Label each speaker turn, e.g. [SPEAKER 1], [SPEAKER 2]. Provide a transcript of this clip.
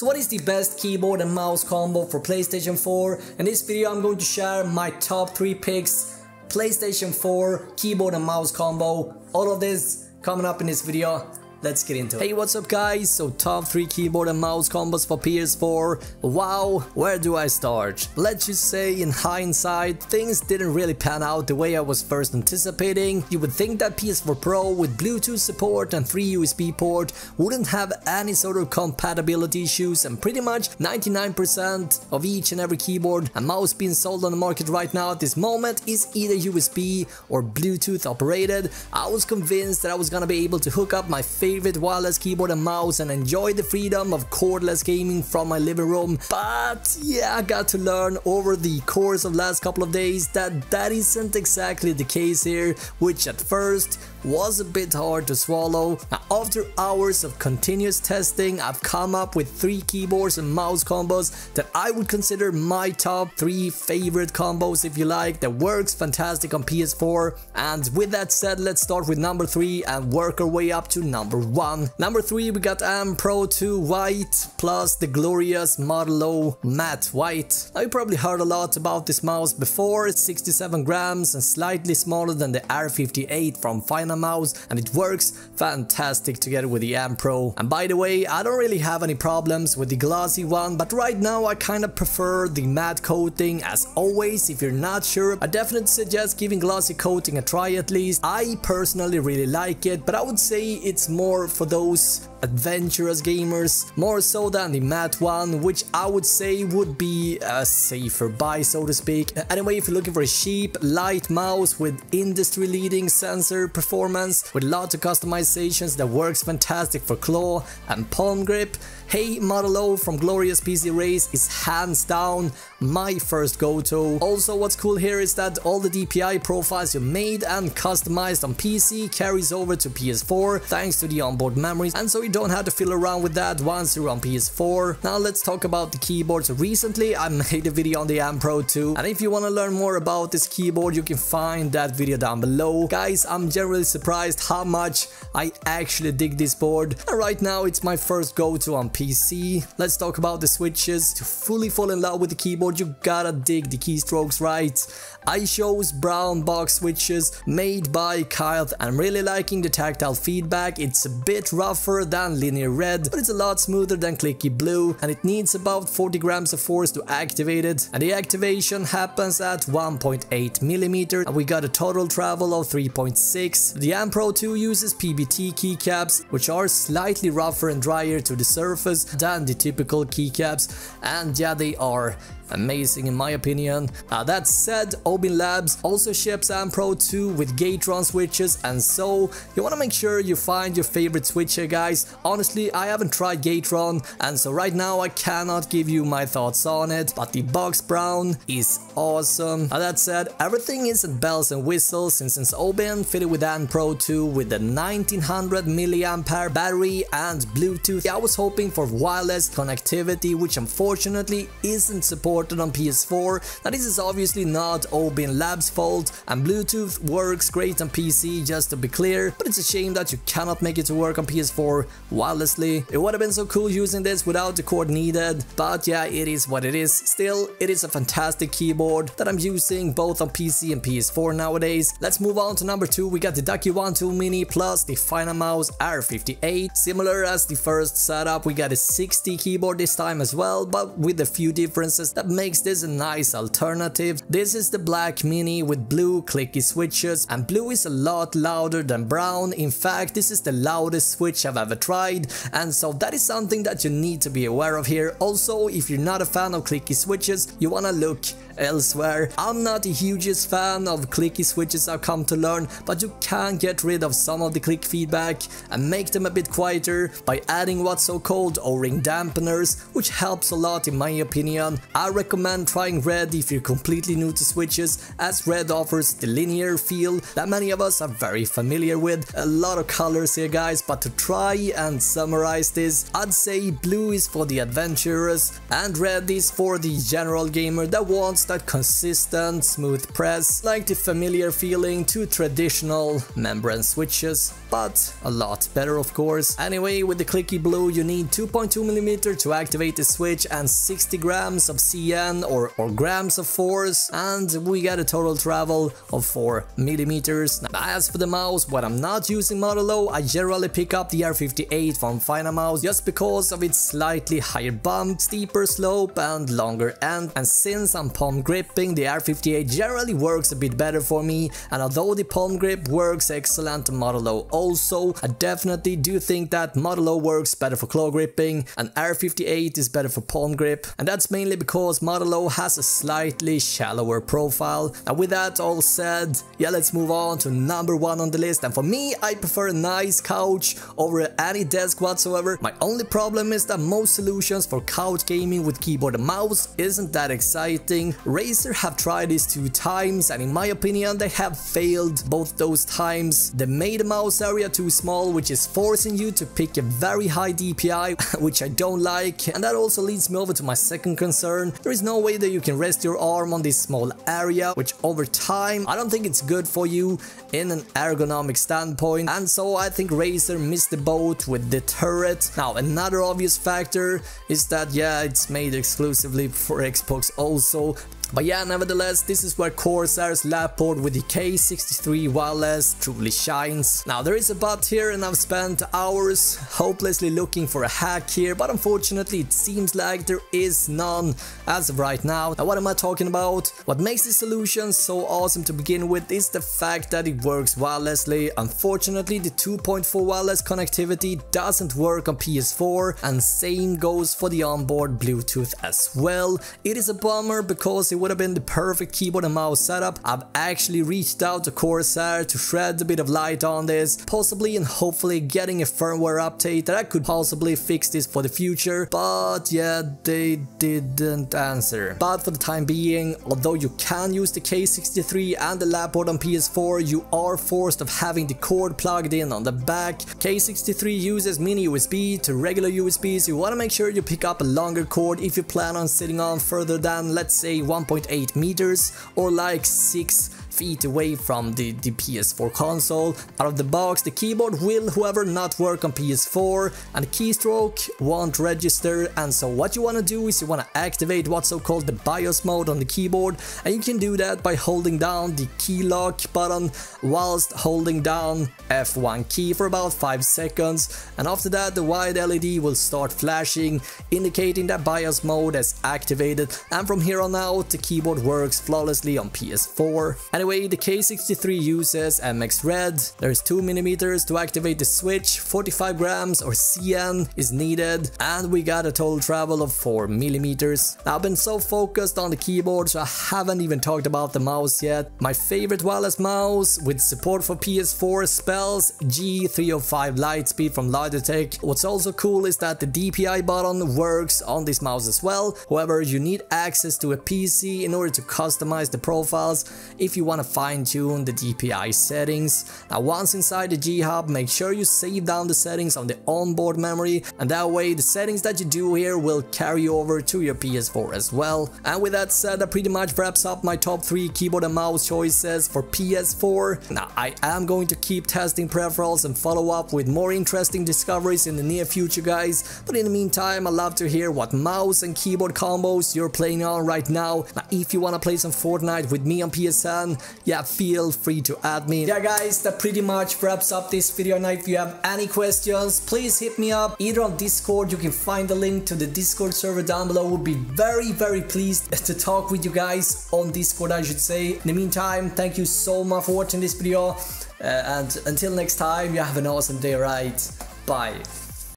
[SPEAKER 1] So what is the best keyboard and mouse combo for PlayStation 4? In this video I'm going to share my top 3 picks, PlayStation 4 keyboard and mouse combo. All of this coming up in this video. Let's get into it. Hey, what's up guys? So top 3 keyboard and mouse combos for PS4. Wow, where do I start? Let's just say in hindsight, things didn't really pan out the way I was first anticipating. You would think that PS4 Pro with Bluetooth support and 3 USB port wouldn't have any sort of compatibility issues, and pretty much 99% of each and every keyboard and mouse being sold on the market right now at this moment is either USB or Bluetooth operated. I was convinced that I was gonna be able to hook up my favorite wireless keyboard and mouse and enjoy the freedom of cordless gaming from my living room, but yeah, I got to learn over the course of last couple of days that that isn't exactly the case here, which at first was a bit hard to swallow. Now, after hours of continuous testing, I've come up with 3 keyboards and mouse combos that I would consider my top 3 favorite combos, if you like, that works fantastic on PS4. And with that said, let's start with number 3 and work our way up to number 1. Number 3, we got AM Pro 2 White plus the glorious Model O Matte White. Now, you probably heard a lot about this mouse before. It's 67 grams and slightly smaller than the R58 from Finalmouse, and it works fantastic together with the AM Pro. And by the way, I don't really have any problems with the glossy one, but right now I kind of prefer the matte coating. As always, if you're not sure, I definitely suggest giving glossy coating a try at least. I personally really like it, but I would say it's more for those adventurous gamers, more so than the matte one, which I would say would be a safer buy, so to speak. Anyway, if you're looking for a cheap, light mouse with industry-leading sensor performance, with lots of customizations that works fantastic for claw and palm grip, hey, Model O from Glorious PC Race is hands down my first go-to. Also, what's cool here is that all the DPI profiles you made and customized on PC carries over to PS4 thanks to the onboard memories, and so you don't have to fiddle around with that once you're on PS4. Now let's talk about the keyboards. Recently I made a video on the AM Pro 2, and if you want to learn more about this keyboard, you can find that video down below. Guys, I'm generally surprised how much I actually dig this board, and right now it's my first go-to on PC. Let's talk about the switches. To fully fall in love with the keyboard, you gotta dig the keystrokes right. I chose brown box switches made by Kyle. I'm really liking the tactile feedback. It's a bit rougher than linear red, but it's a lot smoother than clicky blue, and it needs about 40 grams of force to activate it, and the activation happens at 1.8mm, and we got a total travel of 3.6. The AM Pro 2 uses PBT keycaps, which are slightly rougher and drier to the surface than the typical keycaps, and yeah, they are amazing in my opinion. That said, LMAONybbaz also ships AM Pro 2 with Gatron switches, and so you want to make sure you find your favorite switch here, guys. Honestly, I haven't tried Gatron, and so right now I cannot give you my thoughts on it, but the box brown is awesome. That said, everything isn't bells and whistles, and since LMAONybbaz fitted with AM Pro 2 with the 1900 mAh battery and Bluetooth, I was hoping for wireless connectivity, which unfortunately isn't supported on PS4. Now, this is obviously not LMAONybbaz's fault, and Bluetooth works great on PC, just to be clear, but it's a shame that you cannot make it to work on PS4 wirelessly. It would have been so cool using this without the cord needed, but yeah, it is what it is. Still, it is a fantastic keyboard that I'm using both on PC and PS4 nowadays. Let's move on to number 2. We got the Ducky 1-2 Mini plus the Finalmouse Air 58. Similar as the first setup, we got a 60 keyboard this time as well, but with a few differences that makes this a nice alternative. This is the black mini with blue clicky switches, and blue is a lot louder than brown. In fact, this is the loudest switch I've ever tried, and so that is something that you need to be aware of here. Also, if you're not a fan of clicky switches, you wanna look elsewhere. I'm not the hugest fan of clicky switches, I've come to learn, but you can get rid of some of the click feedback and make them a bit quieter by adding what's so-called O-ring dampeners, which helps a lot in my opinion. I recommend trying red if you're completely new to switches, as red offers the linear feel that many of us are very familiar with. A lot of colors here guys, but to try and summarize this, I'd say blue is for the adventurers and red is for the general gamer that wants that consistent smooth press, like the familiar feeling to traditional membrane switches, but a lot better of course. Anyway, with the clicky blue you need 2.2mm to activate the switch and 60 grams of CN or grams of force, and we got a total travel of 4mm. Now, as for the mouse, when I'm not using Model O, I generally pick up the R58 from Finalmouse just because of its slightly higher bump, steeper slope and longer end, and since I'm palm gripping, the R58 generally works a bit better for me, and although the palm grip works excellent on Model O also, I definitely do think that Model O works better for claw gripping and R58 is better for palm grip, and that's mainly because Model O has a slightly shallower profile. And with that all said, yeah, let's move on to number 1 on the list, and for me, I prefer a nice couch over any desk whatsoever. My only problem is that most solutions for couch gaming with keyboard and mouse isn't that exciting. Razer have tried this 2 times and in my opinion they have failed both those times. They made the mouse area too small, which is forcing you to pick a very high DPI, which I don't like, and that also leads me over to my second concern. There is no way that you can rest your arm on this small area, which over time I don't think it's good for you in an ergonomic standpoint, and so I think Razer missed the boat with the turret. Now another obvious factor is that yeah, it's made exclusively for Xbox also. But yeah, nevertheless, this is where Corsair's lapboard with the K63 wireless truly shines. Now there is a but here, and I've spent hours hopelessly looking for a hack here, but unfortunately it seems like there is none as of right now. Now what am I talking about? What makes this solution so awesome to begin with is the fact that it works wirelessly. Unfortunately, the 2.4 wireless connectivity doesn't work on PS4, and same goes for the onboard Bluetooth as well. It is a bummer because it would have been the perfect keyboard and mouse setup. I've actually reached out to Corsair to shed a bit of light on this, possibly and hopefully getting a firmware update that I could possibly fix this for the future, but yeah, they didn't answer. But for the time being, although you can use the K63 and the lapboard on PS4, you are forced of having the cord plugged in on the back. K63 uses mini USB to regular USB, so you want to make sure you pick up a longer cord if you plan on sitting on further than, let's say, 1.8 meters or like 6 feet away from the PS4 console. Out of the box, the keyboard will, however, not work on PS4 and the keystroke won't register, and so what you want to do is you want to activate what's so called the BIOS mode on the keyboard, and you can do that by holding down the key lock button whilst holding down F1 key for about 5 seconds, and after that the white LED will start flashing indicating that BIOS mode is activated, and from here on out the keyboard works flawlessly on PS4. Anyway, the K63 uses MX Red. There's 2mm to activate the switch, 45 grams or CN is needed, and we got a total travel of 4mm. Now, I've been so focused on the keyboard, so I haven't even talked about the mouse yet. My favorite wireless mouse with support for PS4 spells G305 Lightspeed from Logitech. What's also cool is that the DPI button works on this mouse as well. However, you need access to a PC in order to customize the profiles if you want to fine-tune the DPI settings. Now once inside the G-Hub, make sure you save down the settings on the onboard memory, and that way the settings that you do here will carry over to your PS4 as well. And with that said, that pretty much wraps up my top 3 keyboard and mouse choices for PS4. Now I am going to keep testing peripherals and follow up with more interesting discoveries in the near future, guys, but in the meantime I'd love to hear what mouse and keyboard combos you're playing on right now. Now if you want to play some Fortnite with me on PSN, yeah, feel free to add me. Yeah guys, that pretty much wraps up this video. Now if you have any questions, please hit me up either on Discord. You can find the link to the Discord server down below. Would be very pleased to talk with you guys on Discord, I should say. In the meantime, thank you so much for watching this video, and until next time, you have an awesome day, right? Bye.